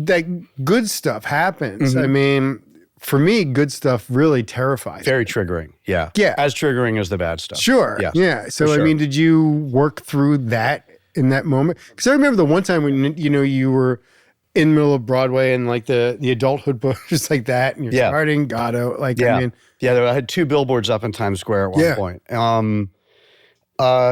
that good stuff happens. I mean, for me, good stuff really terrifies Very me. triggering. Yeah. Yeah. As triggering as the bad stuff. Sure. Yes, Yeah. So, for I sure. mean, did you work through that in that moment? Because I remember the one time when, you were in the middle of Broadway and like the adulthood book, just like that. And you're starting Godot. Like, Yeah. I mean. Yeah. I had 2 billboards up in Times Square at one point.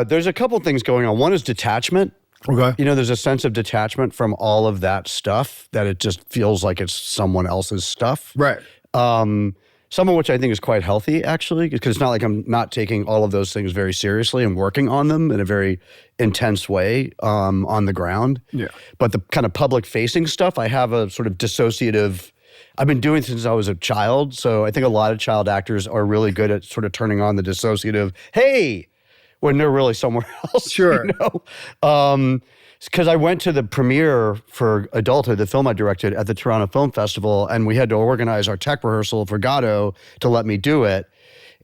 There's a couple things going on. One is detachment. Okay. There's a sense of detachment from all of that stuff that it just feels like it's someone else's stuff. Right. Some of which I think is quite healthy, actually, because it's not like I'm not taking all of those things very seriously and working on them in a very intense way on the ground. Yeah. But the kind of public-facing stuff, I have a sort of dissociative. I've been doing since I was a child, so I think a lot of child actors are really good at sort of turning on the dissociative, hey, when they're really somewhere else. Sure. Because I went to the premiere for Adulthood, the film I directed at the Toronto Film Festival, and we had to organize our tech rehearsal for Godot to let me do it.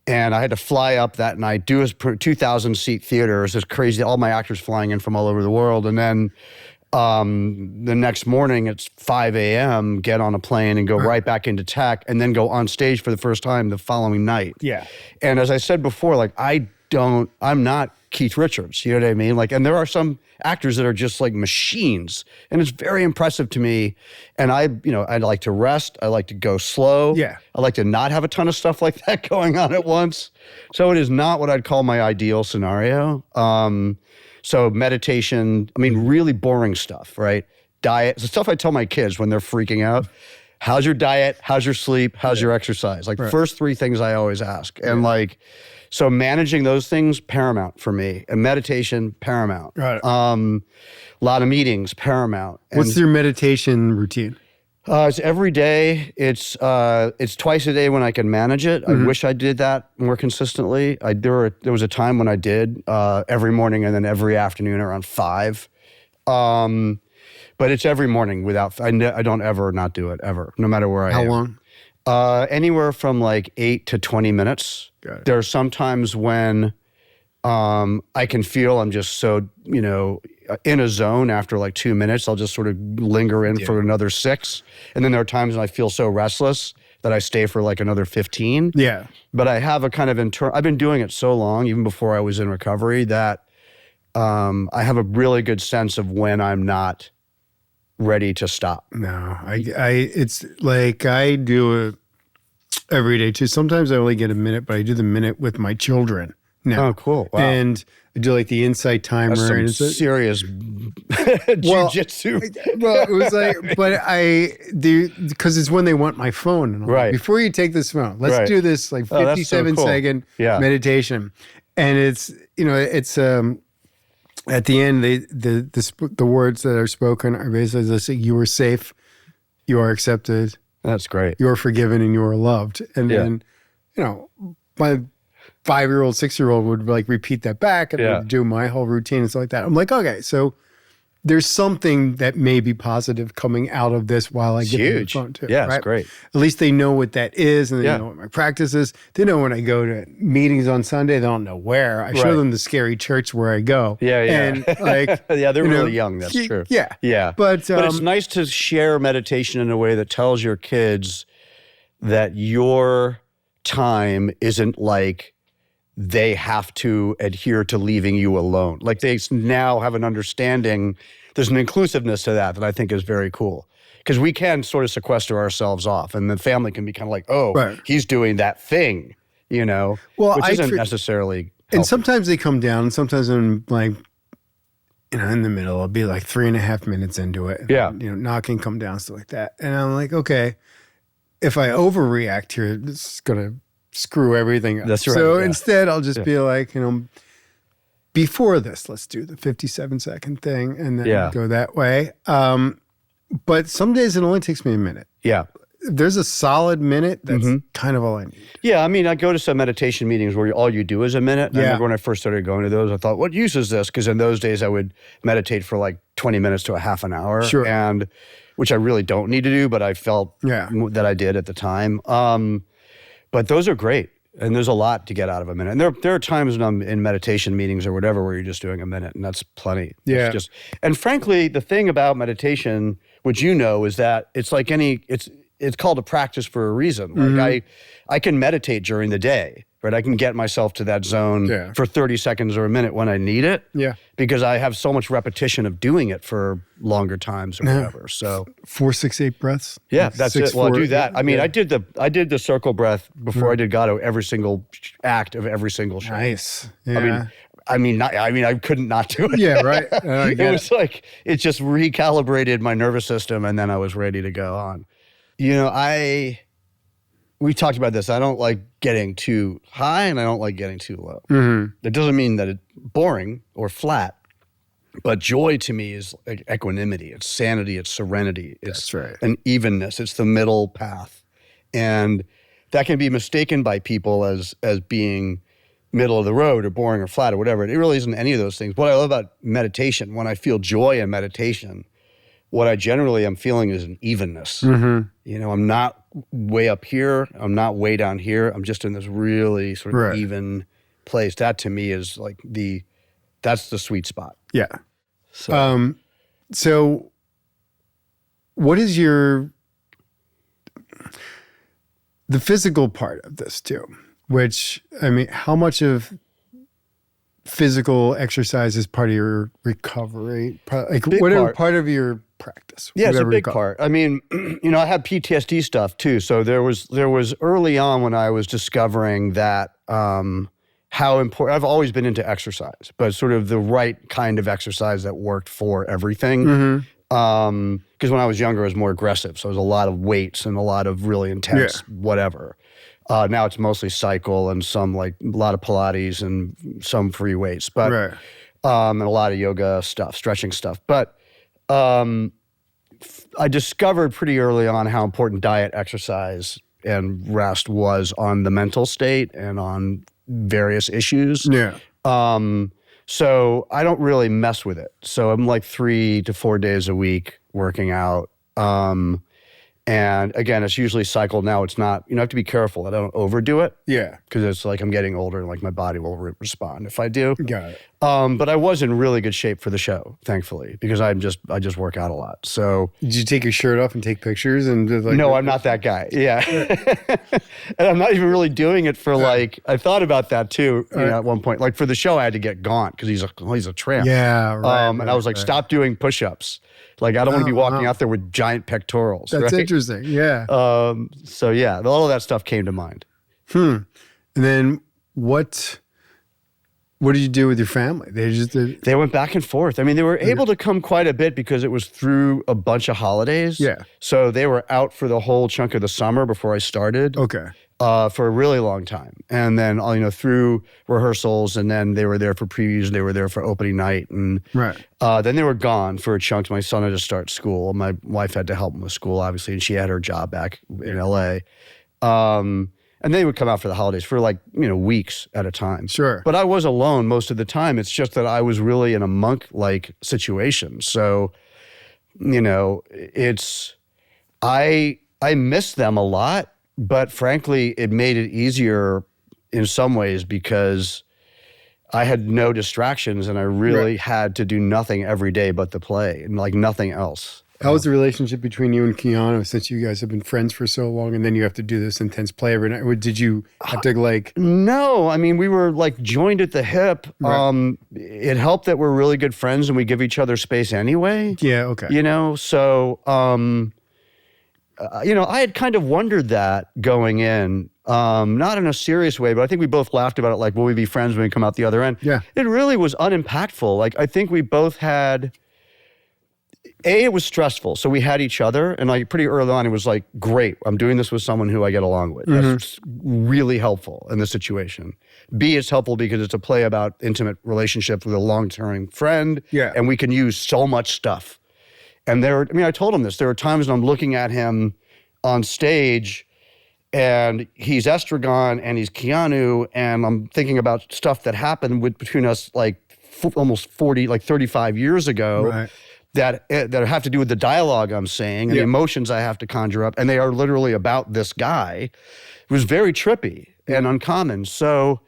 And I had to fly up that night, do a 2,000-seat theater. It was crazy, all my actors flying in from all over the world. And then the next morning, it's 5 a.m., get on a plane and go right back into tech, and then go on stage for the first time the following night. Yeah. And as I said before, like, I'm not Keith Richards, you know what I mean? Like, and there are some actors that are just like machines, and it's very impressive to me. And I like to rest. I like to go slow. Yeah. I like to not have a ton of stuff like that going on at once. So it is not what I'd call my ideal scenario. So meditation, I mean, really boring stuff, right? Diet, the stuff I tell my kids when they're freaking out. How's your diet? How's your sleep? How's your exercise? Like first 3 things I always ask. And so managing those things, paramount for me. And meditation, paramount. Right. A lot of meetings, paramount. And What's your meditation routine? it's every day. It's twice a day when I can manage it. I wish I did that more consistently. There was a time when I did every morning and then every afternoon around 5. But it's every morning without. I don't ever not do it ever, no matter where I am. How long? Anywhere from like 8 to 20 minutes. Got it. There are some times when I can feel I'm just so, in a zone after like 2 minutes. I'll just sort of linger in for another 6. And then there are times when I feel so restless that I stay for like another 15. Yeah. But I have a kind of I've been doing it so long, even before I was in recovery, that I have a really good sense of when I'm not ready to stop. No, it's like I do it every day too. Sometimes I only get a minute, but I do the minute with my children now. Oh, cool. Wow. And I do like the insight timer. That's some and it's serious jujitsu. Well, it was like, but I do, because it's when they want my phone. And I'm like, before you take this phone, let's do this like 57-second meditation. And it's, at the end, the words that are spoken are basically this: you are safe, you are accepted. That's great. You are forgiven and you are loved. And then, my 5-year-old, 6-year-old would like repeat that back and would do my whole routine and stuff like that. I'm like, okay, so there's something that may be positive coming out of this while I get the phone too. Yeah, it's great. At least they know what that is, and they know what my practice is. They know when I go to meetings on Sunday, they don't know where. I show them the scary church where I go. Yeah. And like, they're really young. That's true. Yeah. Yeah. But it's nice to share meditation in a way that tells your kids that your time isn't like they have to adhere to leaving you alone. Like they now have an understanding. There's an inclusiveness to that I think is very cool. Because we can sort of sequester ourselves off, and the family can be kind of like, he's doing that thing, well, which isn't necessarily helpful. And sometimes they come down, and sometimes I'm like, in the middle, I'll be like 3.5 minutes into it. And, knocking, come down, stuff like that. And I'm like, okay, if I overreact here, it's going to screw everything up. That's right. So instead, I'll just be like, before this, let's do the 57-second thing and then go that way. But some days it only takes me a minute. Yeah. There's a solid minute. That's kind of all I need. Yeah. I mean, I go to some meditation meetings where all you do is a minute. And I remember when I first started going to those, I thought, what use is this? Because in those days I would meditate for like 20 minutes to a half an hour. Sure. And which I really don't need to do, but I felt that I did at the time. But those are great. And there's a lot to get out of a minute. And there are times when I'm in meditation meetings or whatever where you're just doing a minute, and that's plenty. Yeah. And frankly, the thing about meditation which you know is that it's like it's called a practice for a reason. Like I can meditate during the day, right? I can get myself to that zone for 30 seconds or a minute when I need it. Yeah. Because I have so much repetition of doing it for longer times or whatever. So 4, 6, 8 breaths. Yeah, that's 6, it. Well, 4, I do that. I mean, I did the circle breath before I did Godot every single act of every single show. Nice. Yeah. I couldn't not do it. Yeah, right. It was like, it just recalibrated my nervous system and then I was ready to go on. You know, we talked about this. I don't like getting too high and I don't like getting too low. That doesn't mean that it's boring or flat, but joy to me is like equanimity. It's sanity. It's serenity. It's an evenness. It's the middle path. And that can be mistaken by people as being middle of the road or boring or flat or whatever. It really isn't any of those things. What I love about meditation, when I feel joy in meditation, what I generally am feeling is an evenness. You know, I'm not way up here. I'm not way down here. I'm just in this really sort of even place. That to me is like that's the sweet spot. Yeah. So what is the physical part of this too? Which, I mean, how much of physical exercise is part of your recovery? Like whatever part of your practice. Yeah, it's a big part. I mean, you know, I had PTSD stuff too. So there was early on when I was discovering that how important, I've always been into exercise, but sort of the right kind of exercise that worked for everything. Because when I was younger, I was more aggressive. So it was a lot of weights and a lot of really intense whatever. Now it's mostly cycle and some like a lot of Pilates and some free weights, but and a lot of yoga stuff, stretching stuff. But I discovered pretty early on how important diet, exercise, and rest was on the mental state and on various issues. So I don't really mess with it. So I'm like 3 to 4 days a week working out. And again, it's usually cycled now. It's not, you know, I have to be careful that I don't overdo it. Yeah. Because it's like I'm getting older and like my body will respond if I do. Got it. But I was in really good shape for the show, thankfully, because I just work out a lot. So did you take your shirt off and take pictures and just like? No, I'm not that guy. Yeah. And I'm not even really doing it for like, I thought about that too, you know, at one point. Like for the show, I had to get gaunt because he's a tramp. Yeah, right. And I was like, stop doing push-ups. Like, I don't want to be walking out there with giant pectorals. That's interesting. Yeah. So yeah, all of that stuff came to mind. And then what did you do with your family? They went back and forth. I mean, they were able to come quite a bit because it was through a bunch of holidays. Yeah. So they were out for the whole chunk of the summer before I started. Okay. For a really long time. And then, you know, through rehearsals, and then they were there for previews, and they were there for opening night. And then they were gone for a chunk. My son had to start school. My wife had to help him with school, obviously, and she had her job back in LA. And they would come out for the holidays for like, you know, weeks at a time. Sure. But I was alone most of the time. It's just that I was really in a monk-like situation. So, you know, I miss them a lot. But frankly, it made it easier in some ways because I had no distractions and I really had to do nothing every day but the play and like nothing else. How was the relationship between you and Keanu since you guys have been friends for so long and then you have to do this intense play every night? Or did you have to like... No, I mean, we were like joined at the hip. It helped that we're really good friends and we give each other space anyway. Yeah, okay. You know, so... you know, I had kind of wondered that going in, not in a serious way, but I think we both laughed about it. Like, will we be friends when we come out the other end? Yeah. It really was unimpactful. Like, I think we both had, it was stressful. So we had each other and like pretty early on, it was like, great, I'm doing this with someone who I get along with. That's really helpful in this situation. B, it's helpful because it's a play about intimate relationship with a long-term friend. Yeah. And we can use so much stuff. And I told him this. There were times when I'm looking at him on stage and he's Estragon and he's Keanu and I'm thinking about stuff that happened between us like almost 40, like 35 years ago that have to do with the dialogue I'm saying and the emotions I have to conjure up. And they are literally about this guy. It was very trippy and uncommon. So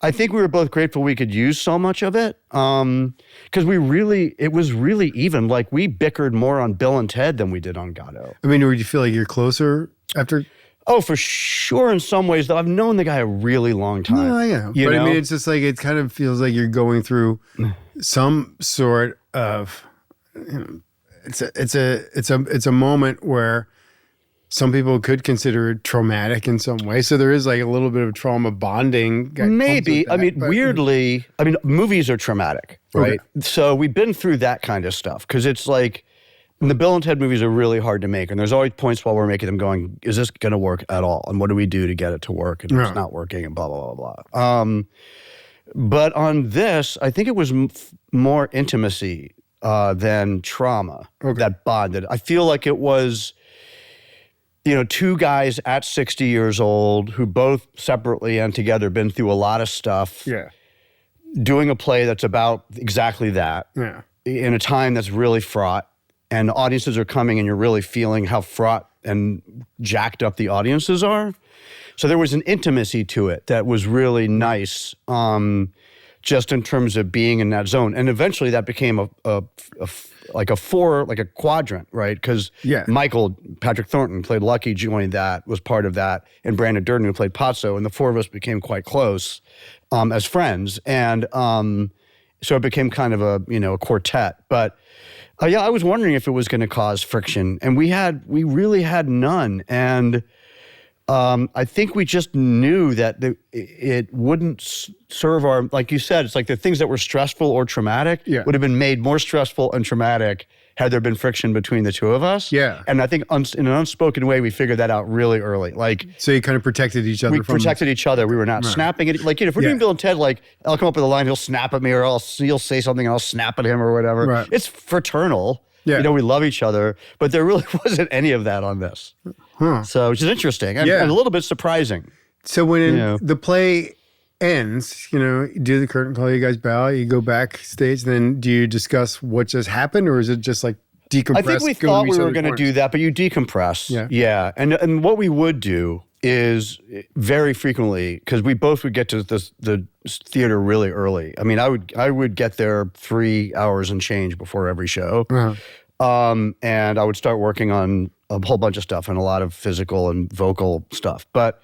I think we were both grateful we could use so much of it. Because it was really even. Like, we bickered more on Bill and Ted than we did on Godot. I mean, would you feel like you're closer after? Oh, for sure. In some ways, though, I've known the guy a really long time. No, yeah. But I mean, it's just like, it kind of feels like you're going through some sort of, it's a moment where some people could consider it traumatic in some way. So there is like a little bit of trauma bonding. Maybe. Weirdly, movies are traumatic, right? Okay. So we've been through that kind of stuff because it's like, the Bill and Ted movies are really hard to make. And there's always points while we're making them going, is this going to work at all? And what do we do to get it to work? And it's not working and blah, blah, blah, blah. But on this, I think it was more intimacy than trauma that bonded. I feel like it was, two guys at 60 years old who both separately and together been through a lot of stuff. Yeah. Doing a play that's about exactly that. Yeah. In a time that's really fraught. And audiences are coming and you're really feeling how fraught and jacked up the audiences are. So there was an intimacy to it that was really nice, just in terms of being in that zone. And eventually that became a quadrant, right? Because Michael, Patrick Thornton played Lucky, joined that, was part of that, and Brandon Durden, who played Pazzo, and the four of us became quite close as friends. And so it became kind of a quartet. But I was wondering if it was going to cause friction, and we really had none. And I think we just knew that it wouldn't serve our, like you said, it's like the things that were stressful or traumatic would have been made more stressful and traumatic had there been friction between the two of us. Yeah. And I think in an unspoken way, we figured that out really early. Like, so you kind of protected each other. We protected each other. We were not snapping at, like, if we're doing Bill and Ted, like, I'll come up with a line, he'll snap at me, or he'll say something and I'll snap at him or whatever. Right. It's fraternal. Yeah. We love each other, but there really wasn't any of that on this. So, which is interesting and a little bit surprising. So when the play ends, do the curtain call, you guys bow, you go backstage, then do you discuss what just happened, or is it just like decompress? I think we thought we were going to do that, but you decompress. Yeah. And what we would do is very frequently, because we both would get to the theater really early. I mean, I would get there 3 hours and change before every show. And I would start working on a whole bunch of stuff and a lot of physical and vocal stuff. But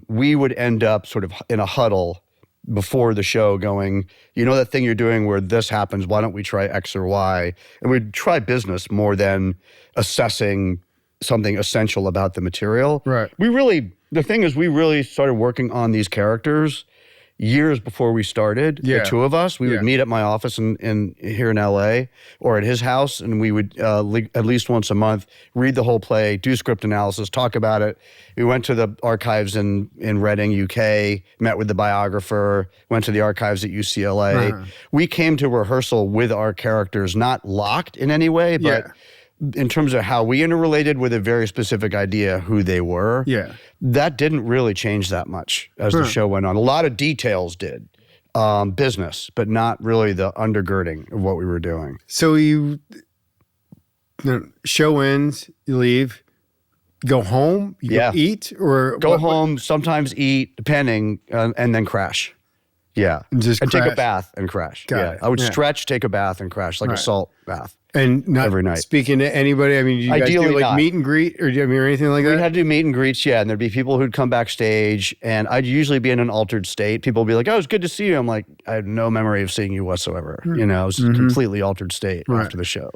we would end up sort of in a huddle before the show going, that thing you're doing where this happens, why don't we try X or Y? And we'd try business more than assessing something essential about the material. Right. The thing is, we really started working on these characters years before we started. The two of us, we would meet at my office in here in LA or at his house, and we would at least once a month read the whole play, do script analysis, talk about it. We went to the archives in Reading, UK, met with the biographer, went to the archives at UCLA. We came to rehearsal with our characters, not locked in any way, but in terms of how we interrelated with a very specific idea who they were. That didn't really change that much as the show went on. A lot of details did, business, but not really the undergirding of what we were doing. So show ends, you leave, go home, you go eat, or go home, sometimes eat, depending, and then crash. And take a bath and crash. I would stretch, take a bath, and crash, like a salt bath. And not every night. Speaking to anybody, I mean, do you guys do like meet and greet or anything like that? We had to do meet and greets, and there'd be people who'd come backstage, and I'd usually be in an altered state. People would be like, "Oh, it's good to see you." I'm like, I have no memory of seeing you whatsoever. I was a completely altered state after the show.